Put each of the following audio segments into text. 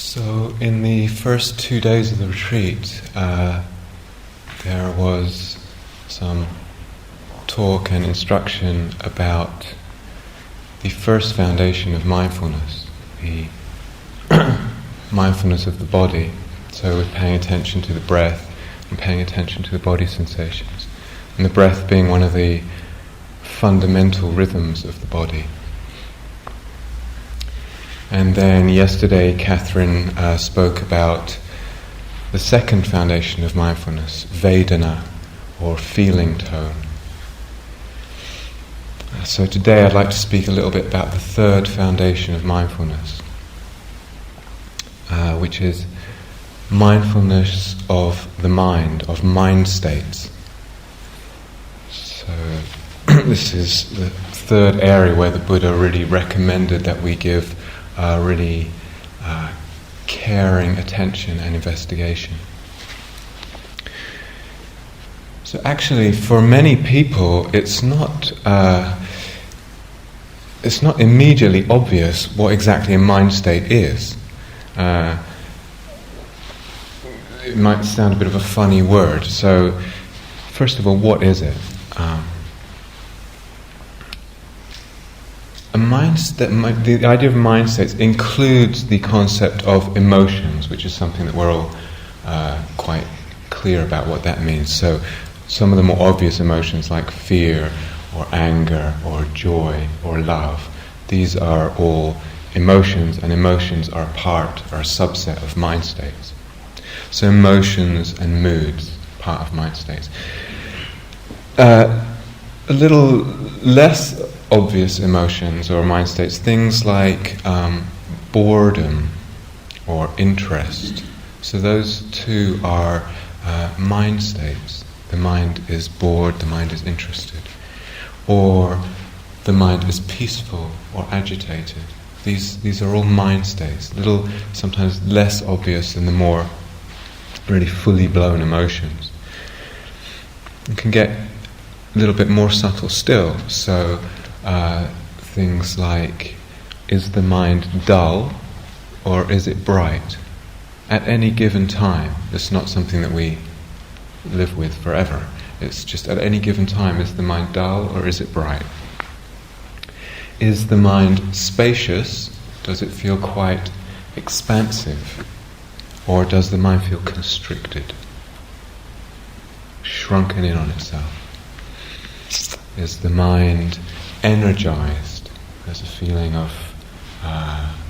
So in the first 2 days of the retreat, there was some talk and instruction about the first foundation of mindfulness, the mindfulness of the body. So with paying attention to the breath and paying attention to the body sensations, and the breath being one of the fundamental rhythms of the body. And then yesterday Catherine spoke about the second foundation of mindfulness, Vedana, or feeling tone. So today I'd like to speak a little bit about the third foundation of mindfulness, which is mindfulness of the mind, of mind states. So this is the third area where the Buddha really recommended that we give really caring attention and investigation. So actually, for many people, it's not immediately obvious what exactly a mind state is. It might sound a bit of a funny word. So, first of all, what is it? The idea of mind states includes the concept of emotions, which is something that we're all quite clear about what that means. So some of the more obvious emotions like fear or anger or joy or love, these are all emotions, and emotions are a subset of mind states. So emotions and moods, part of mind states. A little less obvious emotions or mind states, things like boredom or interest. So those two are mind states. The mind is bored, the mind is interested. Or the mind is peaceful or agitated. These are all mind states, little sometimes less obvious than the more really fully blown emotions. You can get a little bit more subtle still. So things like, is the mind dull or is it bright? At any given time, it's not something that we live with forever. It's just at any given time, is the mind dull or is it bright? Is the mind spacious? Does it feel quite expansive? Or does the mind feel constricted, shrunken in on itself? Is the mind energized? There's a feeling of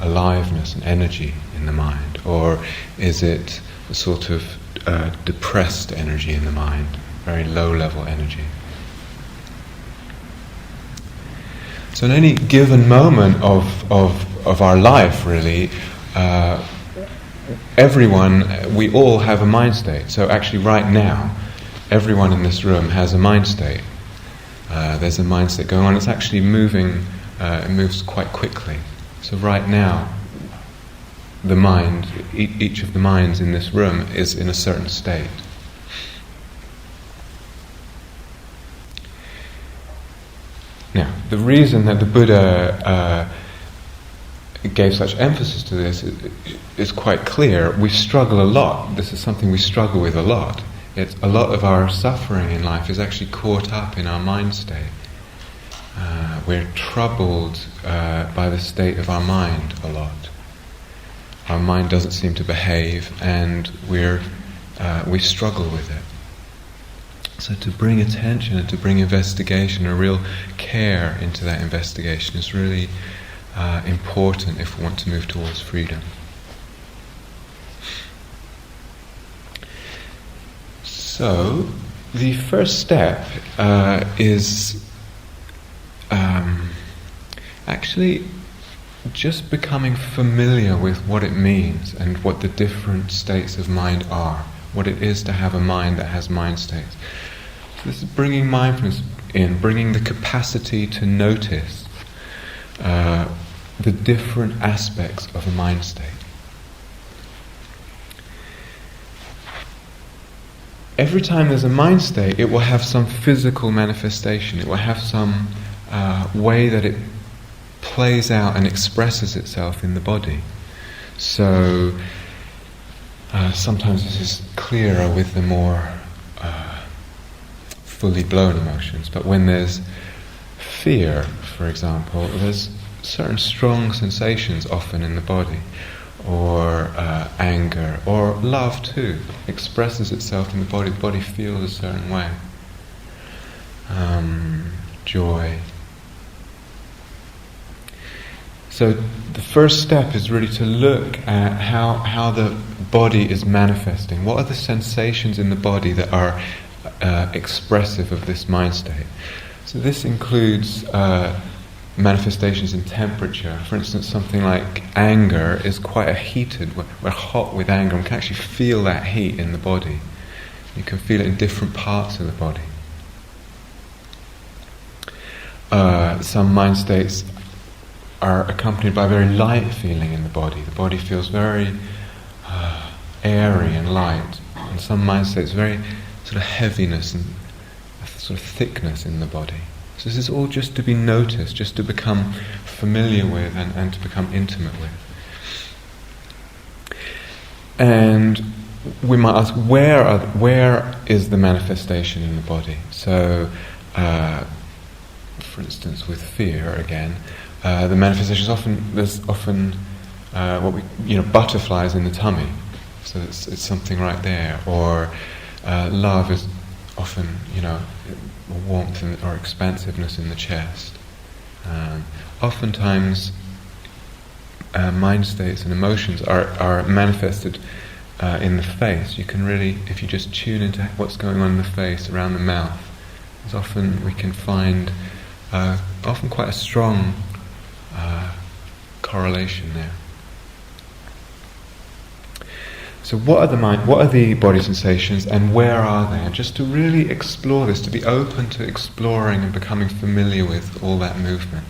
aliveness and energy in the mind. Or is it a sort of depressed energy in the mind, very low-level energy? So in any given moment of our life, really, we all have a mind state. So actually right now, everyone in this room has a mind state. There's a mind state going on. It's actually moving, it moves quite quickly. So right now, the mind, each of the minds in this room is in a certain state. Now, the reason that the Buddha gave such emphasis to this is quite clear. We struggle a lot. This is something we struggle with a lot. A lot of our suffering in life is actually caught up in our mind state. We're troubled by the state of our mind a lot. Our mind doesn't seem to behave, and we struggle with it. So to bring attention and to bring investigation, a real care into that investigation is really important if we want to move towards freedom. So, the first step is actually just becoming familiar with what it means and what the different states of mind are, what it is to have a mind that has mind states. So this is bringing mindfulness in, bringing the capacity to notice the different aspects of a mind state. Every time there's a mind state, it will have some physical manifestation. It will have some way that it plays out and expresses itself in the body. So sometimes this is clearer with the more fully blown emotions, but when there's fear, for example, there's certain strong sensations often in the body, or anger, or love too, expresses itself in the body. The body feels a certain way. Joy. So the first step is really to look at how the body is manifesting. What are the sensations in the body that are expressive of this mind state? So this includes manifestations in temperature. For instance, something like anger is quite a heated, we're hot with anger, and we can actually feel that heat in the body. You can feel it in different parts of the body. Some mind states are accompanied by a very light feeling in the body. The body feels very airy and light. And some mind states very sort of heaviness and sort of thickness in the body. So this is all just to be noticed, just to become familiar with and to become intimate with. And we might ask, where is the manifestation in the body? So, for instance, with fear again, the manifestation is there's often what we butterflies in the tummy. So it's something right there. Or love is often warmth or expansiveness in the chest. Oftentimes, mind states and emotions are manifested in the face. You can really, if you just tune into what's going on in the face, around the mouth, as often we can find often quite a strong correlation there. So what are the body sensations, and where are they? And just to really explore this, to be open to exploring and becoming familiar with all that movement.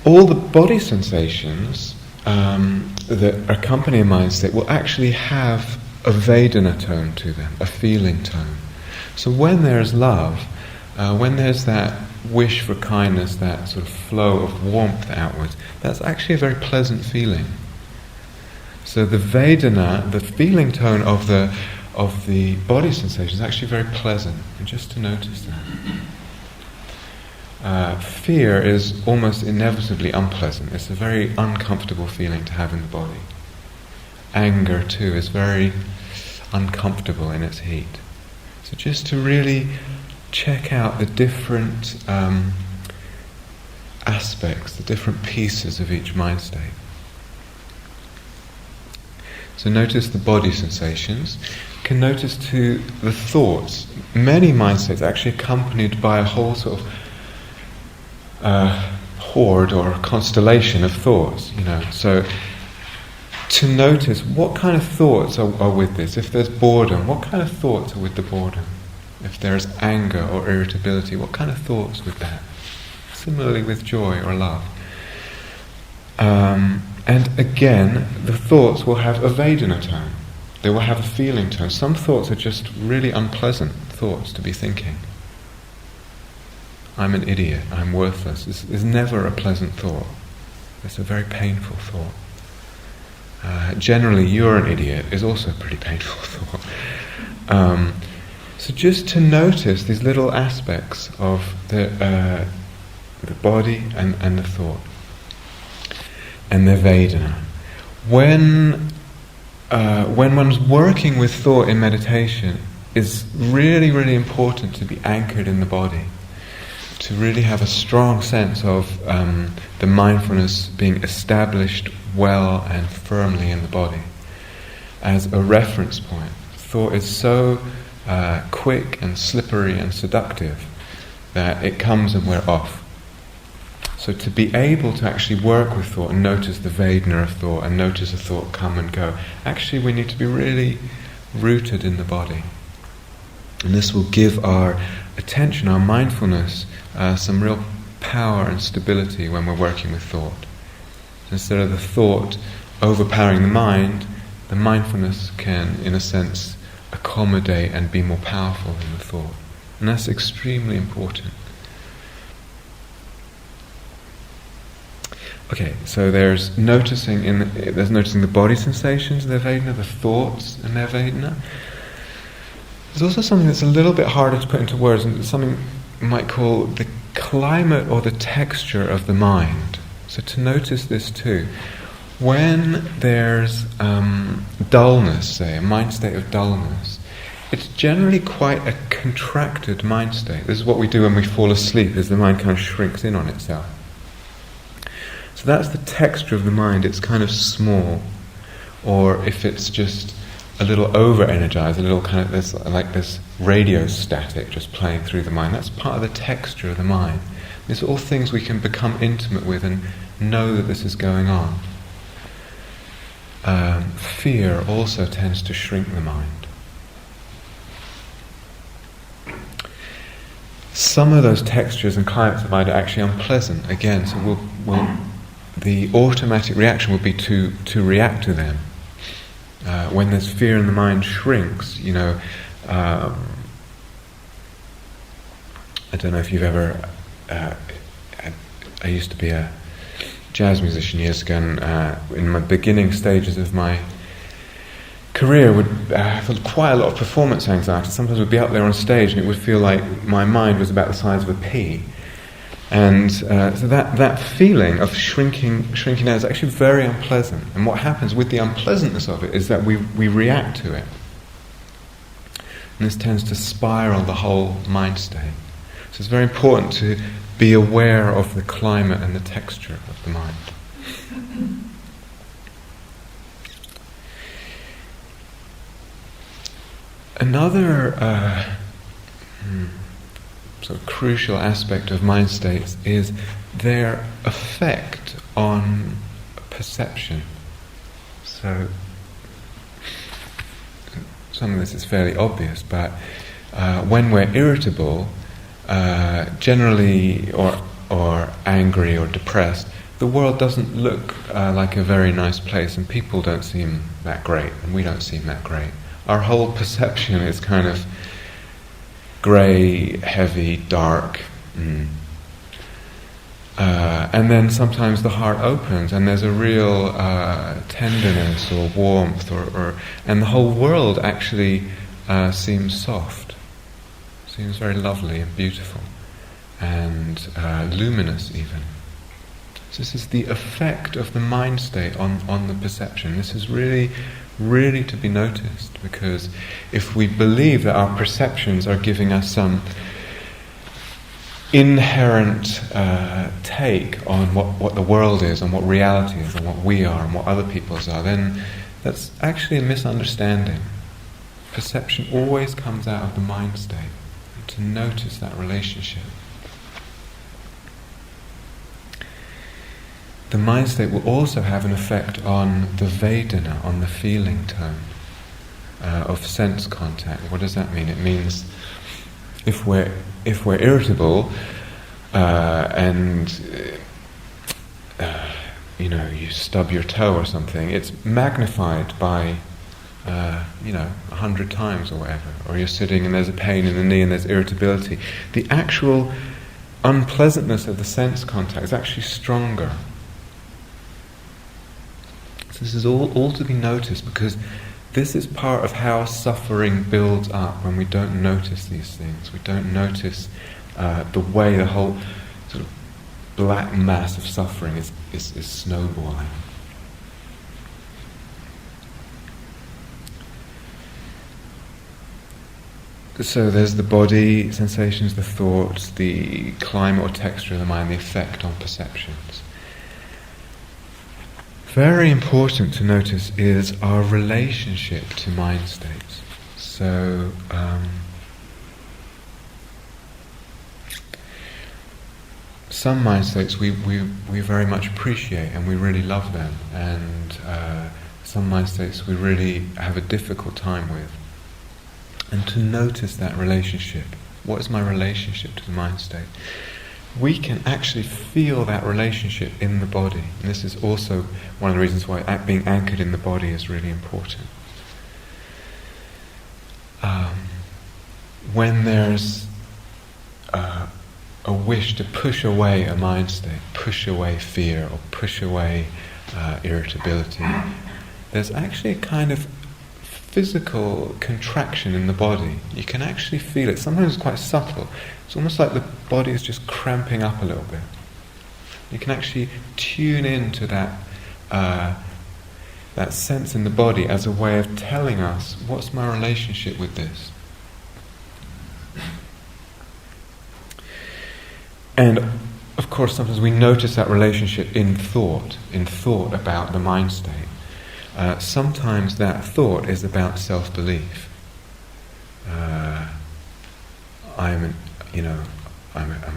All the body sensations that accompany a mind state will actually have a Vedana tone to them, a feeling tone. So when there's love, when there's that wish for kindness, that sort of flow of warmth outwards, that's actually a very pleasant feeling. So the Vedana, the feeling tone of the body sensation is actually very pleasant, and just to notice that. Fear is almost inevitably unpleasant. It's a very uncomfortable feeling to have in the body. Anger too is very uncomfortable in its heat. So just to really check out the different aspects, the different pieces of each mind state. So notice the body sensations. You can notice too the thoughts. Many mind states are actually accompanied by a whole sort of horde or constellation of thoughts. So to notice what kind of thoughts are with this. If there's boredom, what kind of thoughts are with the boredom? If there's anger or irritability, what kind of thoughts with that? Similarly with joy or love. And again, the thoughts will have a Vedana tone. They will have a feeling tone. Some thoughts are just really unpleasant thoughts to be thinking. I'm an idiot, I'm worthless. It's never a pleasant thought. It's a very painful thought. Generally, you're an idiot is also a pretty painful thought. So just to notice these little aspects of the body and the thought. And the Vedana. When one's working with thought in meditation, it's really, really important to be anchored in the body, to really have a strong sense of the mindfulness being established well and firmly in the body as a reference point. Thought is so quick and slippery and seductive that it comes and we're off. So to be able to actually work with thought and notice the Vedana of thought and notice a thought come and go, actually we need to be really rooted in the body. And this will give our attention, our mindfulness, some real power and stability when we're working with thought. Instead of the thought overpowering the mindfulness can, in a sense, accommodate and be more powerful than the thought. And that's extremely important. Okay, so there's noticing the body sensations in their Vedana, the thoughts in their Vedana. There's also something that's a little bit harder to put into words, and something you might call the climate or the texture of the mind. So to notice this too. When there's dullness, say, a mind state of dullness, it's generally quite a contracted mind state. This is what we do when we fall asleep, as the mind kind of shrinks in on itself. So that's the texture of the mind. It's kind of small, or if it's just a little over-energized, a little kind of this radio static just playing through the mind. That's part of the texture of the mind. These are all things we can become intimate with and know that this is going on. Fear also tends to shrink the mind. Some of those textures and climates of mind are actually unpleasant. Again, so the automatic reaction would be to react to them. When there's fear and the mind shrinks, I don't know if you've ever. I used to be a jazz musician years ago, and in my beginning stages of my career, would have quite a lot of performance anxiety. Sometimes we'd be up there on stage, and it would feel like my mind was about the size of a pea. And so that feeling of shrinking out is actually very unpleasant. And what happens with the unpleasantness of it is that we react to it. And this tends to spiral the whole mind state. So it's very important to be aware of the climate and the texture of the mind. Another sort of crucial aspect of mind states is their effect on perception. So some of this is fairly obvious, but when we're irritable, generally, or angry or depressed, the world doesn't look like a very nice place, and people don't seem that great, and we don't seem that great. Our whole perception is kind of grey, heavy, dark. And then sometimes the heart opens and there's a real tenderness or warmth, and the whole world actually seems soft, seems very lovely and beautiful, and luminous even. So this is the effect of the mind state on the perception. This is really to be noticed, because if we believe that our perceptions are giving us some inherent take on what the world is, and what reality is, and what we are, and what other people's are, then that's actually a misunderstanding. Perception always comes out of the mind state, and to notice that relationship. The mind state will also have an effect on the Vedana, on the feeling tone of sense contact. What does that mean? It means if we're irritable and you stub your toe or something, it's magnified by 100 times or whatever. Or you're sitting and there's a pain in the knee and there's irritability. The actual unpleasantness of the sense contact is actually stronger. So this is all to be noticed, because this is part of how suffering builds up when we don't notice these things. We don't notice the way the whole sort of black mass of suffering is snowballing. So there's the body, sensations, the thoughts, the climate or texture of the mind, the effect on perceptions. Very important to notice is our relationship to mind states. So some mind states we very much appreciate and we really love them, and some mind states we really have a difficult time with. And to notice that relationship. What is my relationship to the mind state? We can actually feel that relationship in the body. And this is also one of the reasons why being anchored in the body is really important. When there's a wish to push away a mind state, push away fear, or push away irritability, there's actually a kind of physical contraction in the body. You can actually feel it. Sometimes it's quite subtle. It's almost like the body is just cramping up a little bit. You can actually tune into that that sense in the body as a way of telling us, what's my relationship with this? And of course sometimes we notice that relationship in thought about the mind state. Sometimes that thought is about self-belief. I'm a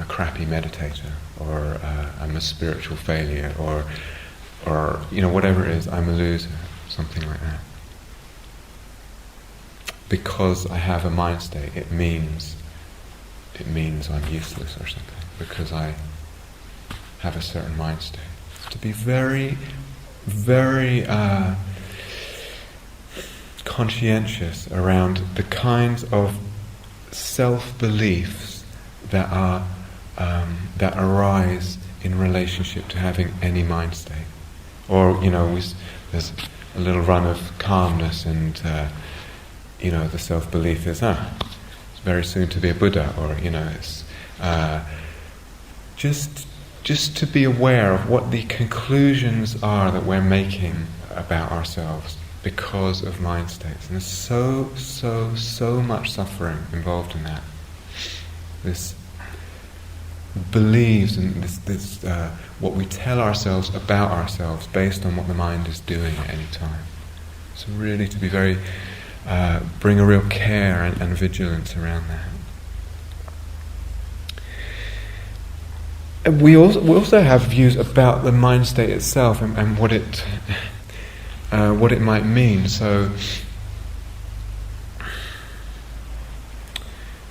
crappy meditator, or I'm a spiritual failure, or whatever it is, I'm a loser, something like that. Because I have a mind state, it means I'm useless or something, because I have a certain mind state. To be very, very conscientious around the kinds of self-beliefs that arise in relationship to having any mind state. Or there's a little run of calmness, and the self-belief is it's very soon to be a Buddha, or it's just to be aware of what the conclusions are that we're making about ourselves because of mind states. And there's so much suffering involved in that. This believes in this what we tell ourselves about ourselves based on what the mind is doing at any time. So really to be very bring a real care and vigilance around that. And we also have views about the mind state itself and what it might mean. So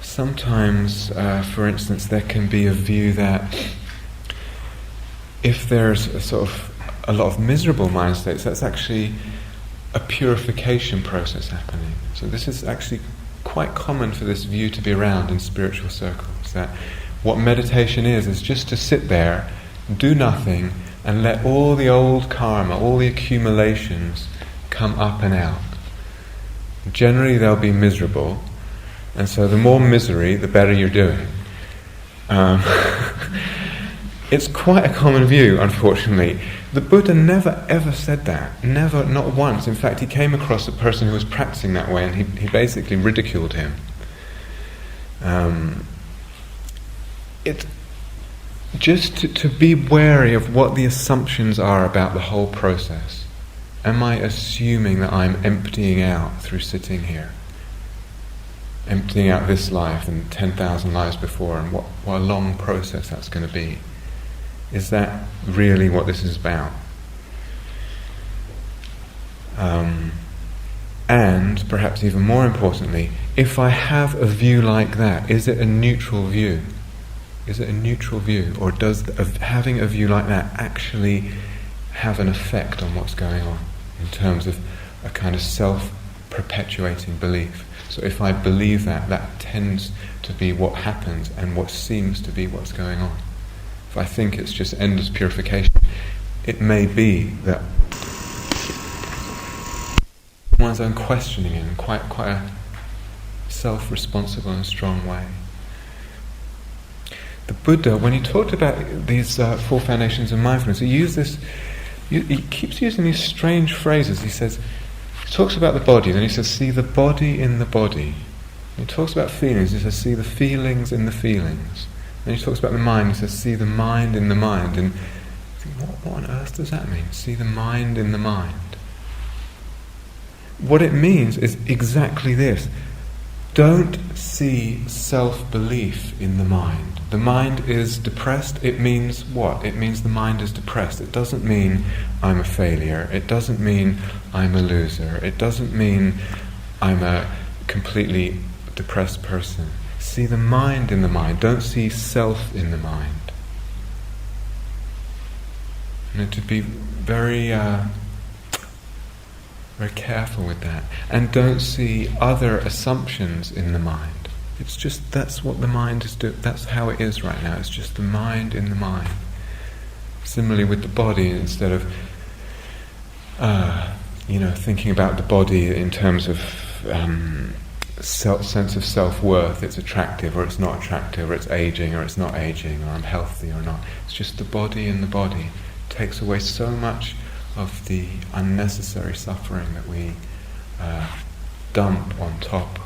sometimes, for instance, there can be a view that if there's a lot of miserable mind states, that's actually a purification process happening. So this is actually quite common for this view to be around in spiritual circles, that what meditation is just to sit there, do nothing, and let all the old karma, all the accumulations come up and out. Generally they'll be miserable, and so the more misery, the better you're doing. It's quite a common view, unfortunately. The Buddha never ever said that. Never, not once. In fact, he came across a person who was practicing that way, and he basically ridiculed him. It's just to be wary of what the assumptions are about the whole process. Am I assuming that I'm emptying out through sitting here? Emptying out this life and 10,000 lives before, and what a long process that's going to be. Is that really what this is about? And perhaps even more importantly, if I have a view like that, is it a neutral view? Is it a neutral view, or does having a view like that actually have an effect on what's going on in terms of a kind of self-perpetuating belief? So if I believe that tends to be what happens and what seems to be what's going on. If I think it's just endless purification, it may be that one's own questioning in quite a self-responsible and strong way. The Buddha, when he talked about these four foundations of mindfulness, he keeps using these strange phrases. He talks about the body, then he says, see the body in the body. When he talks about feelings, he says, see the feelings in the feelings. Then he talks about the mind, he says, see the mind in the mind. And I think, what on earth does that mean? See the mind in the mind. What it means is exactly this. Don't see self-belief in the mind. The mind is depressed. It means what? It means the mind is depressed. It doesn't mean I'm a failure. It doesn't mean I'm a loser. It doesn't mean I'm a completely depressed person. See the mind in the mind. Don't see self in the mind. And to be very careful with that. And don't see other assumptions in the mind. It's just, that's what the mind is doing. That's how it is right now. It's just the mind in the mind. Similarly with the body, instead of thinking about the body in terms of sense of self-worth, it's attractive or it's not attractive, or it's aging or it's not aging, or I'm healthy or not. It's just the body in the body. It takes away so much of the unnecessary suffering that we dump on top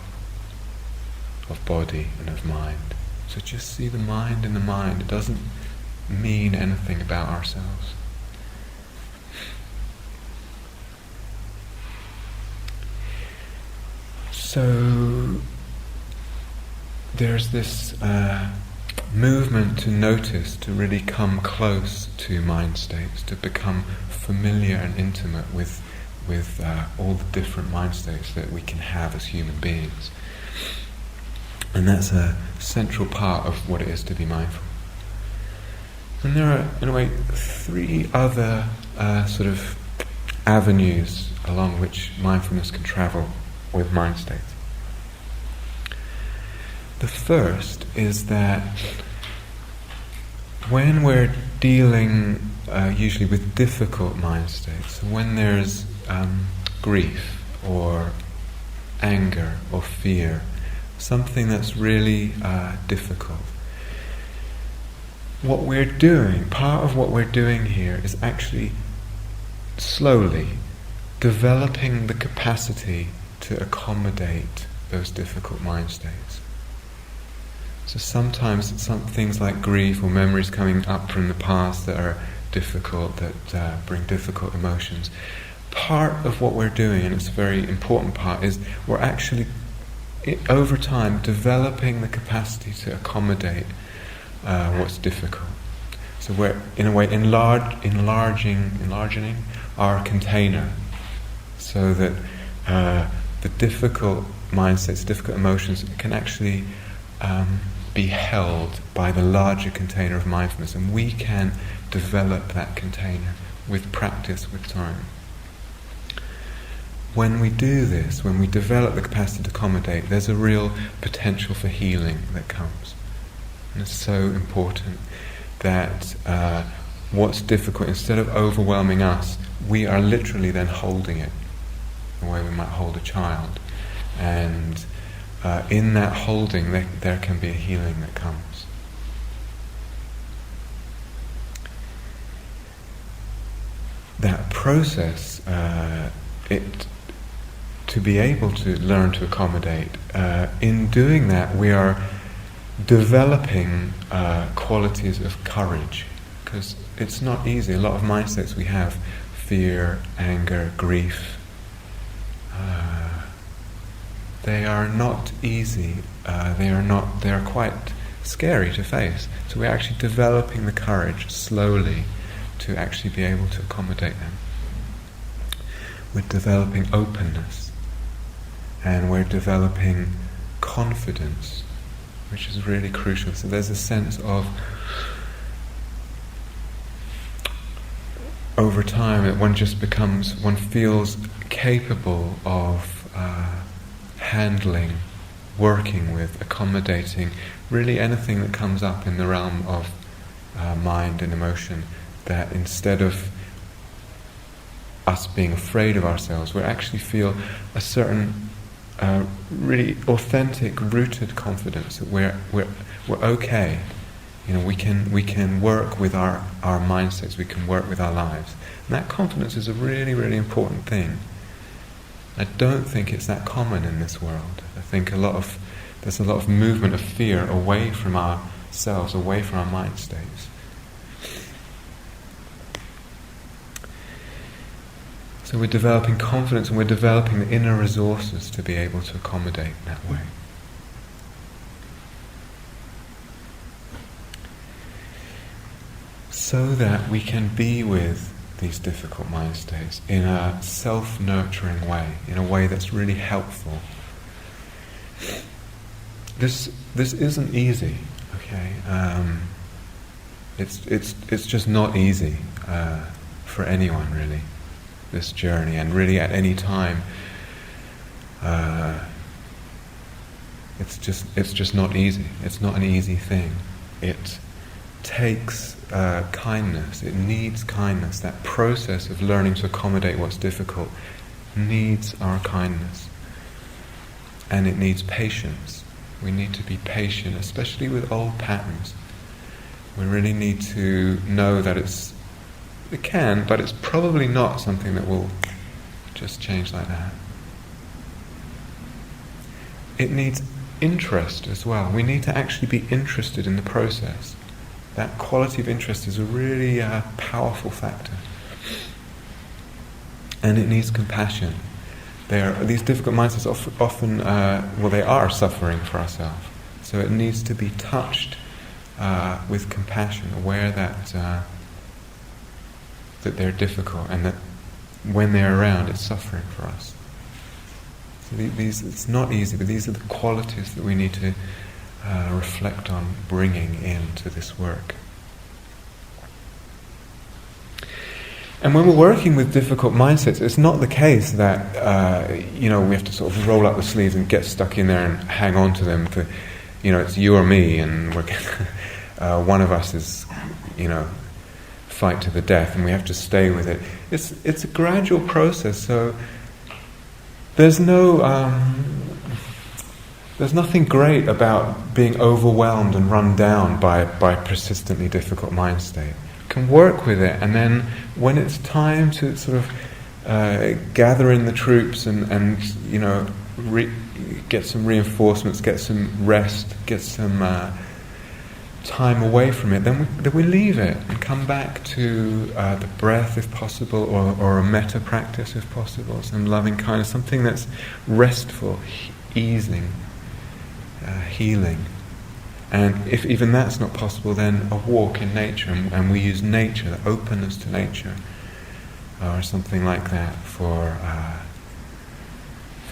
of body and of mind. So just see the mind in the mind. It doesn't mean anything about ourselves. So there's this movement to notice, to really come close to mind states, to become familiar and intimate with all the different mind states that we can have as human beings. And that's a central part of what it is to be mindful. And there are, in a way, three other sort of avenues along which mindfulness can travel with mind states. The first is that when we're dealing usually with difficult mind states, when there's grief or anger or fear, something that's really difficult, what we're doing, part of what we're doing here is actually slowly developing the capacity to accommodate those difficult mind states. So sometimes some things like grief or memories coming up from the past that are difficult, that bring difficult emotions, part of what we're doing, and it's a very important part, is we're actually over time developing the capacity to accommodate what's difficult. So we're in a way enlarging our container, so that the difficult mindsets, difficult emotions can actually be held by the larger container of mindfulness, and we can develop that container with practice, with time. When we do this, when we develop the capacity to accommodate, there's a real potential for healing that comes. And it's so important that what's difficult, instead of overwhelming us, we are literally then holding it, the way we might hold a child. And in that holding, there can be a healing that comes. That process, to be able to learn to accommodate, in doing that we are developing qualities of courage, because it's not easy. A lot of mind states we have, fear, anger, grief, they are not easy. They are quite scary to face. So we're actually developing the courage slowly to actually be able to accommodate them. We're developing openness, and we're developing confidence, which is really crucial. So there's a sense of, over time, that one feels capable of handling, working with, accommodating really anything that comes up in the realm of mind and emotion, that instead of us being afraid of ourselves, we actually feel a certain really authentic, rooted confidence that we're okay. We can work with our mindsets, we can work with our lives. And that confidence is a really, really important thing. I don't think it's that common in this world. I think there's a lot of movement of fear away from ourselves, away from our mind states. So we're developing confidence, and we're developing the inner resources to be able to accommodate that way. So that we can be with these difficult mind states in a self-nurturing way, in a way that's really helpful. This isn't easy, okay? It's just not easy for anyone, really, this journey, and really at any time it's just not easy. It's not an easy thing. It takes kindness. It needs kindness. That process of learning to accommodate what's difficult needs our kindness. And it needs patience. We need to be patient, especially with old patterns. We really need to know that it can, but it's probably not something that will just change like that. It needs interest as well. We need to actually be interested in the process. That quality of interest is a really powerful factor. And it needs compassion. These difficult mindsets often they are suffering for ourselves. So it needs to be touched with compassion, aware that they're difficult and that when they're around, it's suffering for us. So it's not easy, but these are the qualities that we need to reflect on bringing into this work. And when we're working with difficult mindsets, it's not the case that we have to sort of roll up the sleeves and get stuck in there and hang on to them for, it's you or me, and we're one of us is, fight to the death, and we have to stay with it. It's a gradual process. So there's nothing great about being overwhelmed and run down by a persistently difficult mind state. You can work with it, and then when it's time to sort of gather in the troops and get some reinforcements, get some rest, get some time away from it, then we leave it and come back to the breath if possible, or a metta practice if possible, some loving kindness, something that's restful, easing, healing. And if even that's not possible, then a walk in nature, and we use nature, the openness to nature, or something like that for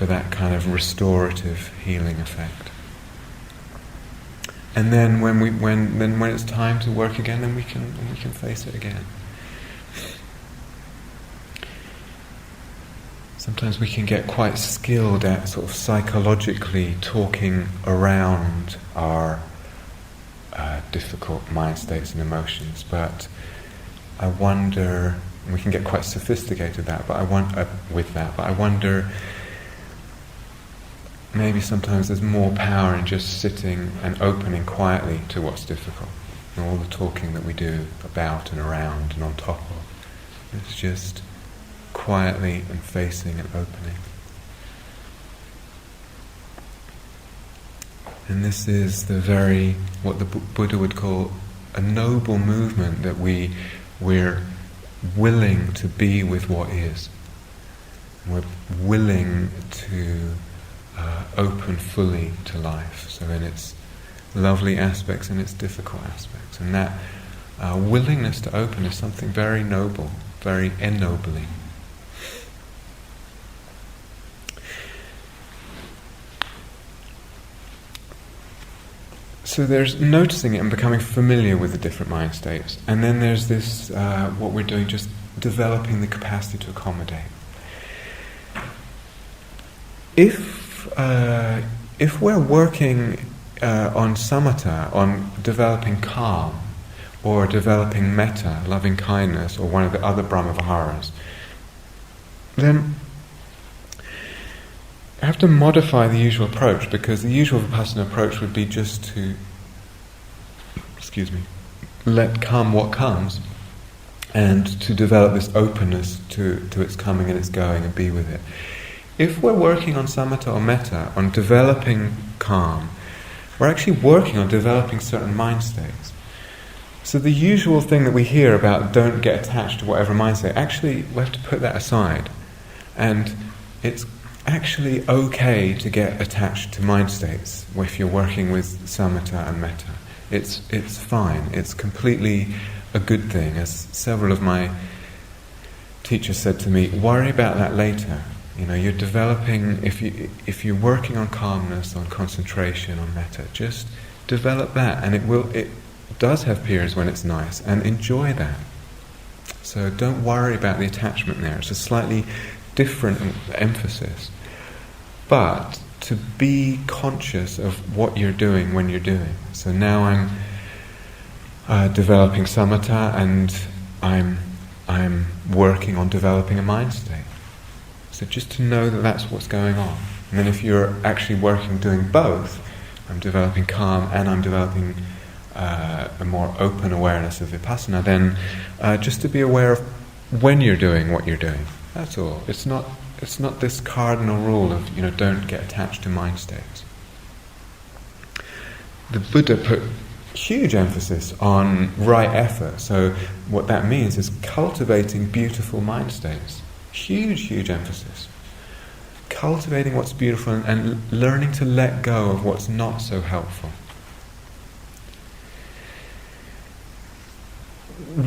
that kind of restorative healing effect. And then when it's time to work again, then we can face it again. Sometimes we can get quite skilled at sort of psychologically talking around our difficult mind states and emotions, but I wonder, and we can get quite sophisticated with that, but I wonder, maybe sometimes there's more power in just sitting and opening quietly to what's difficult, and all the talking that we do about and around and on top of. It's just quietly and facing and opening. And this is what the Buddha would call a noble movement, that we're willing to be with what is. We're willing to open fully to life, so in its lovely aspects and its difficult aspects. And that willingness to open is something very noble, very ennobling. So there's noticing it and becoming familiar with the different mind states. And then there's this, what we're doing, just developing the capacity to accommodate. If we're working on samatha, on developing calm, or developing metta, loving kindness, or one of the other Brahmaviharas, then I have to modify the usual approach, because the usual Vipassana approach would be just to, let come what comes, and to develop this openness to its coming and its going, and be with it. If we're working on samatha or metta, on developing calm, we're actually working on developing certain mind states. So the usual thing that we hear about don't get attached to whatever mind state, actually we have to put that aside. And it's actually okay to get attached to mind states if you're working with samatha and metta. It's fine. It's completely a good thing. As several of my teachers said to me, worry about that later. You're developing, if you're working on calmness, on concentration, on metta, just develop that, and it does have periods when it's nice, and enjoy that. So don't worry about the attachment there. It's a slightly different emphasis. But to be conscious of what you're doing when you're doing. So now I'm developing samatha, and I'm working on developing a mind state. So just to know that that's what's going on. And then if you're actually doing both, I'm developing calm and I'm developing a more open awareness of vipassana, then just to be aware of when you're doing what you're doing. That's all. It's not this cardinal rule of, don't get attached to mind states. The Buddha put huge emphasis on right effort. So what that means is cultivating beautiful mind states. Huge emphasis. Cultivating what's beautiful and learning to let go of what's not so helpful.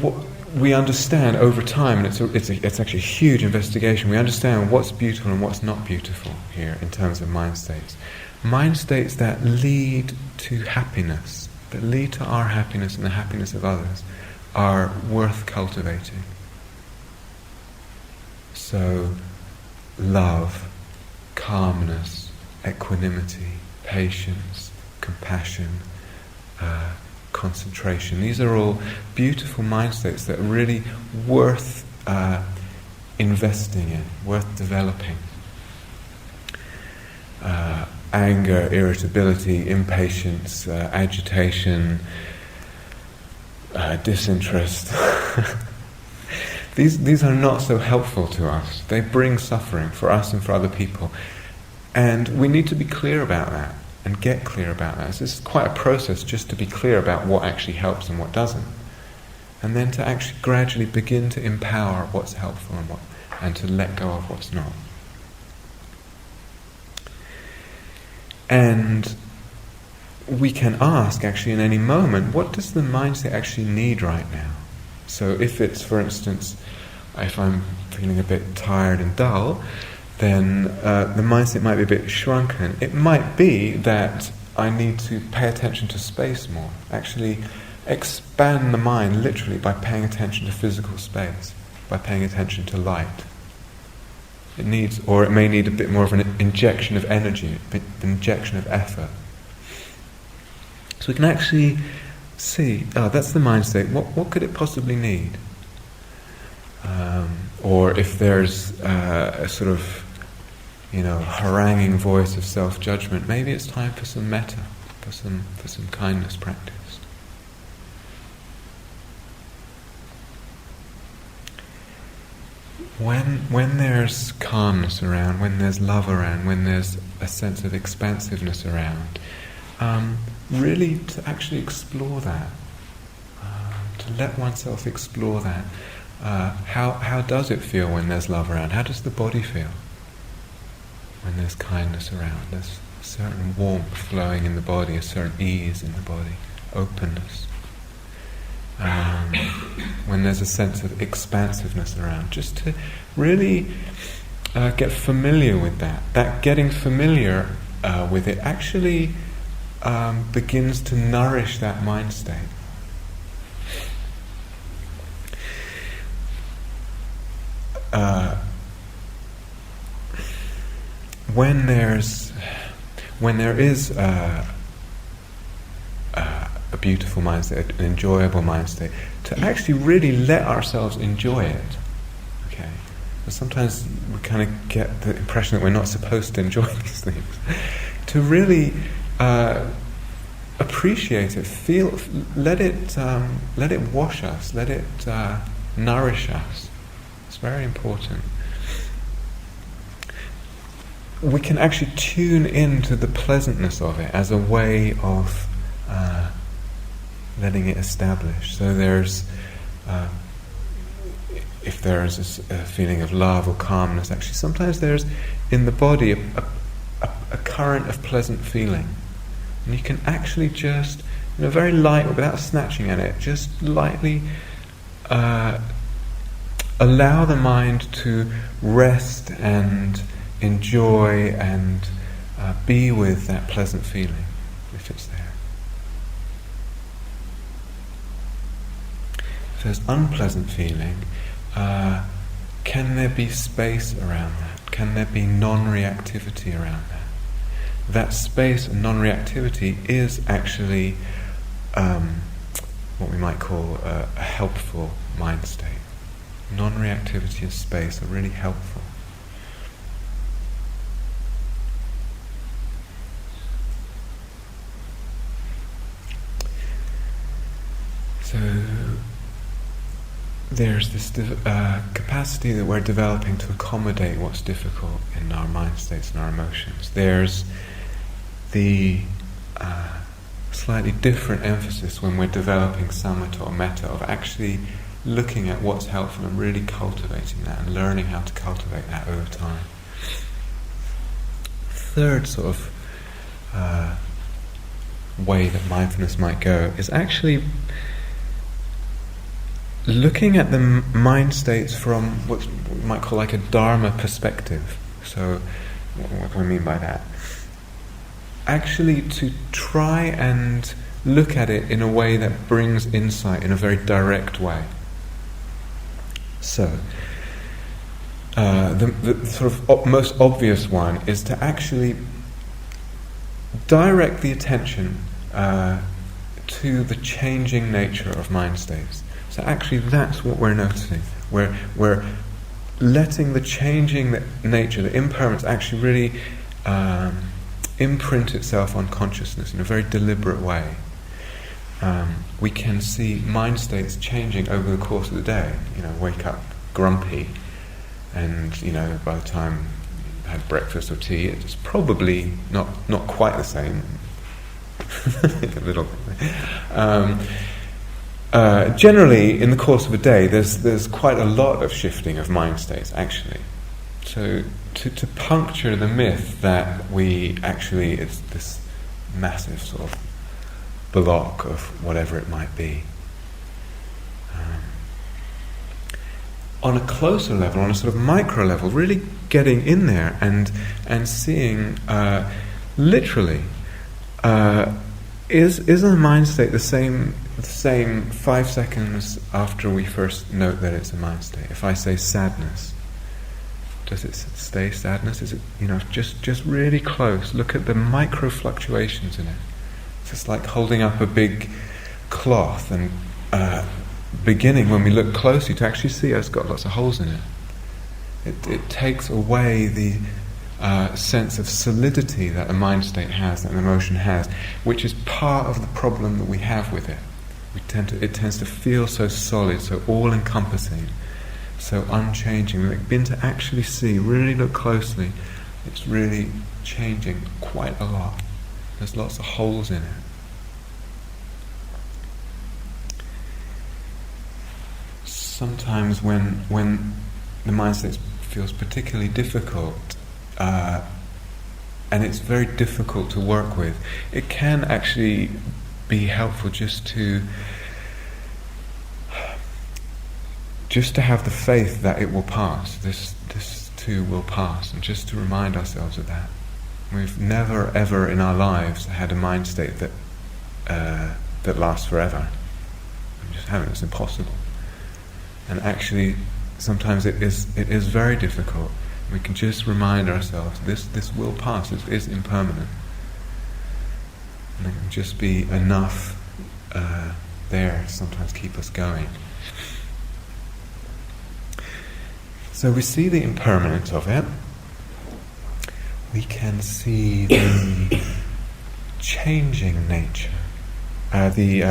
What we understand over time, and it's actually a huge investigation, we understand what's beautiful and what's not beautiful here in terms of mind states. Mind states that lead to happiness, that lead to our happiness and the happiness of others, are worth cultivating. So, love, calmness, equanimity, patience, compassion, concentration. These are all beautiful mind states that are really worth investing in, worth developing. Anger, irritability, impatience, agitation, disinterest. These are not so helpful to us. They bring suffering for us and for other people. And we need to be clear about that and get clear about that. So this is quite a process just to be clear about what actually helps and what doesn't. And then to actually gradually begin to empower what's helpful and to let go of what's not. And we can ask actually in any moment, what does the mindset actually need right now? So if it's, for instance, if I'm feeling a bit tired and dull, then the mindset might be a bit shrunken. It might be that I need to pay attention to space more. Actually expand the mind literally by paying attention to physical space, by paying attention to light. It may need a bit more of an injection of energy, an injection of effort. So we can actually see, that's the mind state. What could it possibly need? Or if there's a sort of, haranguing voice of self-judgment, maybe it's time for some metta, for some kindness practice. When there's calmness around, when there's love around, when there's a sense of expansiveness around, really to actually explore that, to let oneself explore that. How does it feel when there's love around? How does the body feel when there's kindness around? There's a certain warmth flowing in the body, a certain ease in the body, openness. When there's a sense of expansiveness around, just to really get familiar with that. That getting familiar with it actually begins to nourish that mind state. When there is a beautiful mind state, an enjoyable mind state, to actually really let ourselves enjoy it. Okay, but sometimes we kind of get the impression that we're not supposed to enjoy these things. To really appreciate it, let it wash us, let it nourish us. It's very important. We can actually tune into the pleasantness of it as a way of letting it establish. So there's, if there is a feeling of love or calmness, actually sometimes there's in the body a current of pleasant feeling. And you can actually just, very light, without snatching at it, just lightly allow the mind to rest and enjoy and be with that pleasant feeling, if it's there. If there's unpleasant feeling, can there be space around that? Can there be non-reactivity around that? that space and non-reactivity is actually what we might call a helpful mind state. Non-reactivity and space are really helpful. So there's this capacity that we're developing to accommodate what's difficult in our mind states and our emotions. There's the slightly different emphasis when we're developing samatha or metta of actually looking at what's helpful and really cultivating that and learning how to cultivate that over time. Third sort of way that mindfulness might go is actually looking at the mind states from what we might call like a dharma perspective. So what do I mean by that? Actually to try and look at it in a way that brings insight in a very direct way. So the sort of most obvious one is to actually direct the attention to the changing nature of mind states. So actually that's what we're noticing. We're letting the changing nature, the impermanence, actually really imprint itself on consciousness in a very deliberate way. We can see mind states changing over the course of the day. Wake up grumpy, and by the time you had breakfast or tea, it's probably not quite the same. A little bit. Generally, in the course of a day, there's quite a lot of shifting of mind states, actually. So to puncture the myth that it's this massive sort of block of whatever it might be. On a closer level, on a sort of micro level, really getting in there and seeing literally, is a mind state the same 5 seconds after we first note that it's a mind state? If I say sadness, does it stay sadness? Is it just really close? Look at the micro fluctuations in it. It's just like holding up a big cloth and beginning when we look closely to actually see it's got lots of holes in it. It takes away the sense of solidity that a mind state has, that an emotion has, which is part of the problem that we have with it. It tends to feel so solid, so all-encompassing, so unchanging. We begin to actually see, really look closely, it's really changing quite a lot. There's lots of holes in it. Sometimes when the mind state feels particularly difficult, and it's very difficult to work with, it can actually be helpful just to have the faith that it will pass. This too will pass, and just to remind ourselves of that. We've never ever in our lives had a mind state that lasts forever. We just haven't. It's impossible. And actually, sometimes it is very difficult. We can just remind ourselves this will pass. It is impermanent. And there can just be enough there to sometimes keep us going. So we see the impermanence of it. We can see the changing nature. What we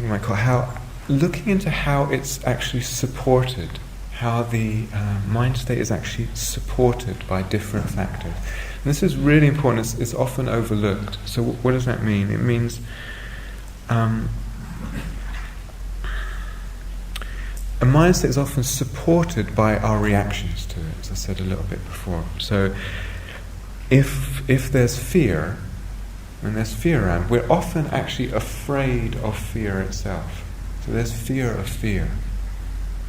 might call looking into how it's actually supported, how the mind state is actually supported by different factors. And this is really important. It's often overlooked. So what does that mean? It means a mind state is often supported by our reactions to it, as I said a little bit before. So if there's fear, and there's fear around, we're often actually afraid of fear itself. So there's fear of fear.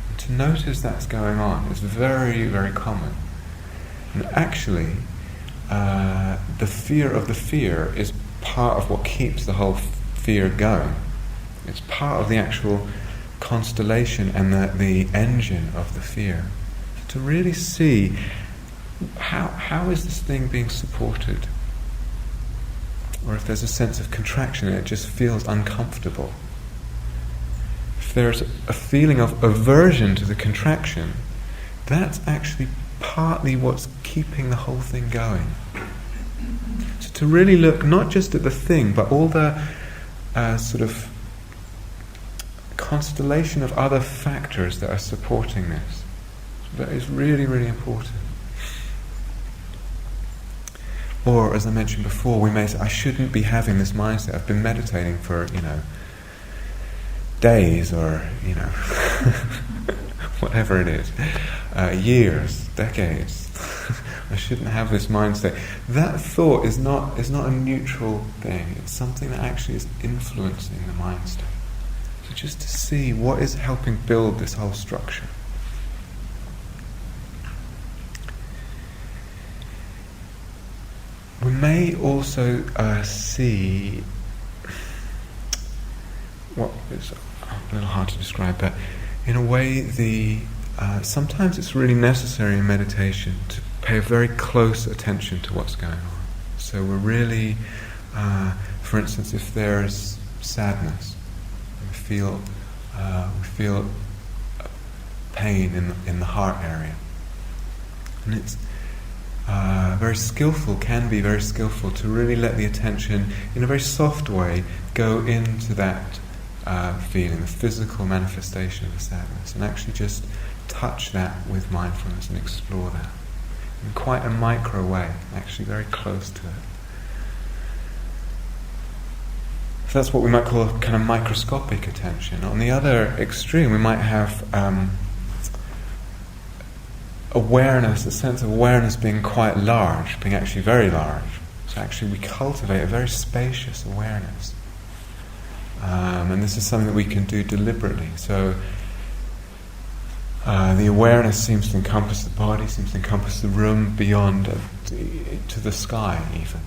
And to notice that's going on is very, very common. And actually, the fear of the fear is part of what keeps the whole fear going. It's part of the actual constellation and the engine of the fear. To really see how is this thing being supported? Or if there's a sense of contraction and it just feels uncomfortable. If there's a feeling of aversion to the contraction, that's actually partly what's keeping the whole thing going. So to really look not just at the thing, but all the sort of constellation of other factors that are supporting this. That is really, really important. Or, as I mentioned before, we may say, I shouldn't be having this mindset. I've been meditating for, days or, whatever it is, years, decades. I shouldn't have this mindset. That thought is not a neutral thing. It's something that actually is influencing the mind state. So just to see what is helping build this whole structure. We may also see what is a little hard to describe, but in a way, sometimes it's really necessary in meditation to pay very close attention to what's going on. So we're really, for instance, if there's sadness, we feel pain in the heart area, and it's can be very skillful to really let the attention, in a very soft way, go into that feeling, the physical manifestation of the sadness, and actually just touch that with mindfulness and explore that in quite a micro way, actually very close to it. So that's what we might call a kind of microscopic attention. On the other extreme, we might have awareness, a sense of awareness being quite large, being actually very large. So actually we cultivate a very spacious awareness. And this is something that we can do deliberately. So the awareness seems to encompass the body, seems to encompass the room beyond to the sky even.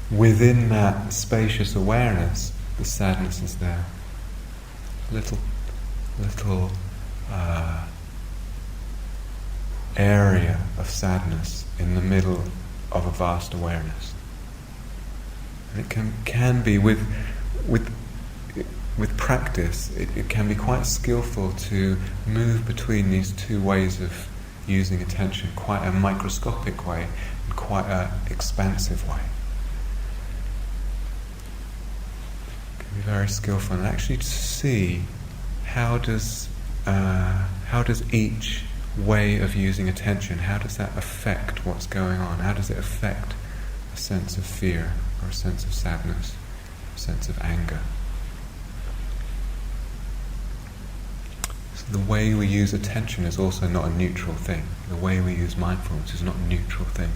Within that spacious awareness, the sadness is there. Little area of sadness in the middle of a vast awareness. And it can be with practice, it can be quite skillful to move between these two ways of using attention, quite a microscopic way and quite an expansive way. It can be very skillful, and actually to see how does each way of using attention, how does that affect what's going on? How does it affect a sense of fear, or a sense of sadness, a sense of anger? So the way we use attention is also not a neutral thing. The way we use mindfulness is not a neutral thing.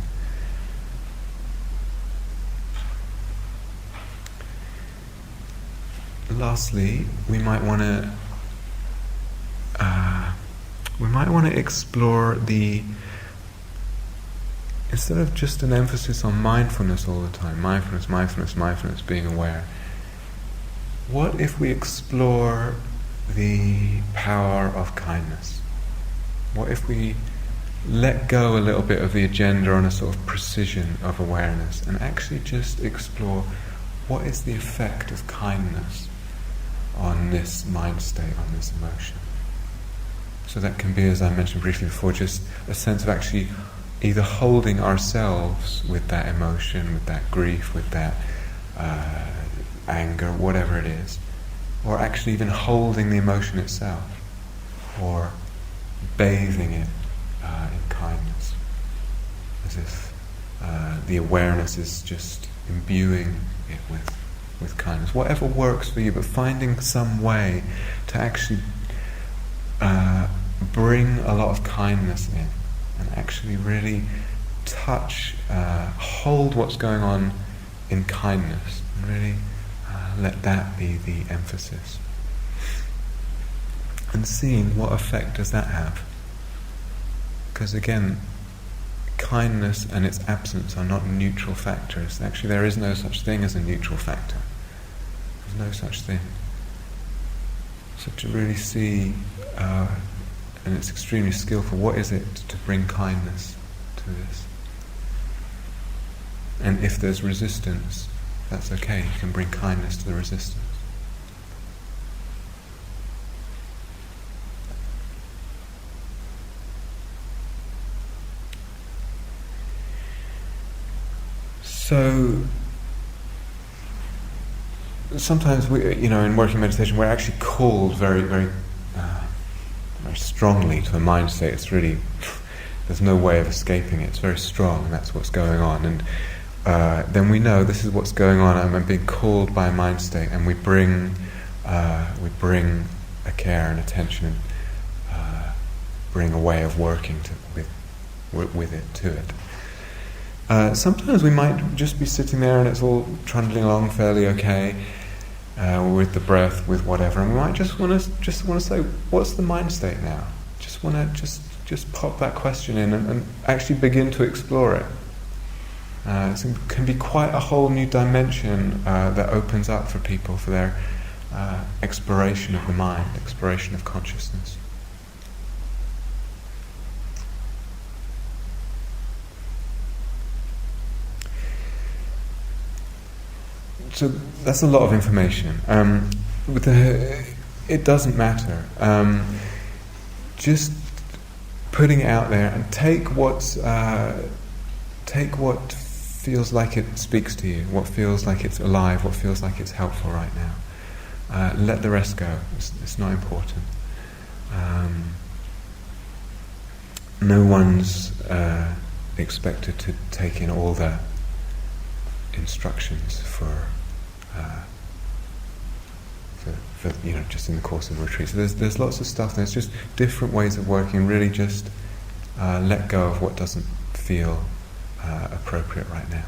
Lastly, we might want to explore instead of just an emphasis on mindfulness all the time, mindfulness, being aware, what if we explore the power of kindness? What if we let go a little bit of the agenda on a sort of precision of awareness and actually just explore what is the effect of kindness on this mind state, on this emotion? So that can be, as I mentioned briefly before, just a sense of actually either holding ourselves with that emotion, with that grief, with that anger, whatever it is, or actually even holding the emotion itself, or bathing it in kindness, as if the awareness is just imbuing it with kindness. Whatever works for you, but finding some way to actually bring a lot of kindness in, and actually really touch, hold what's going on in kindness, and really let that be the emphasis. And seeing what effect does that have. Because again, kindness and its absence are not neutral factors. Actually, there is no such thing as a neutral factor. There's no such thing. So to really see and it's extremely skillful. What is it to bring kindness to this? And if there's resistance, that's okay. You can bring kindness to the resistance. So sometimes in working meditation, we're actually called very, very, very strongly to a mind state. It's really there's no way of escaping it. It's very strong, and that's what's going on. And then we know this is what's going on. I'm being called by a mind state, and we bring a care and attention, bring a way of working with it to it. Sometimes we might just be sitting there and it's all trundling along fairly okay, with the breath, with whatever, and we might just want to say, what's the mind state now? Just want to just pop that question in and actually begin to explore it. It can be quite a whole new dimension that opens up for people for their exploration of the mind, exploration of consciousness. So that's a lot of information. It doesn't matter. Just putting it out there and take what feels like it speaks to you, what feels like it's alive, what feels like it's helpful right now. Let the rest go. It's not important. No one's expected to take in all the instructions for just in the course of a retreat. So there's lots of stuff. There's just different ways of working. Really, just let go of what doesn't feel appropriate right now.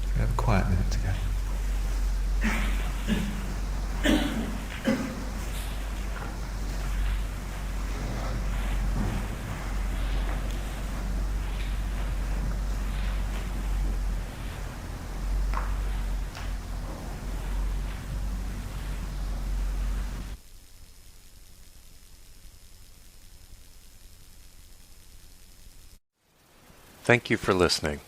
So we have a quiet minute together. Thank you for listening.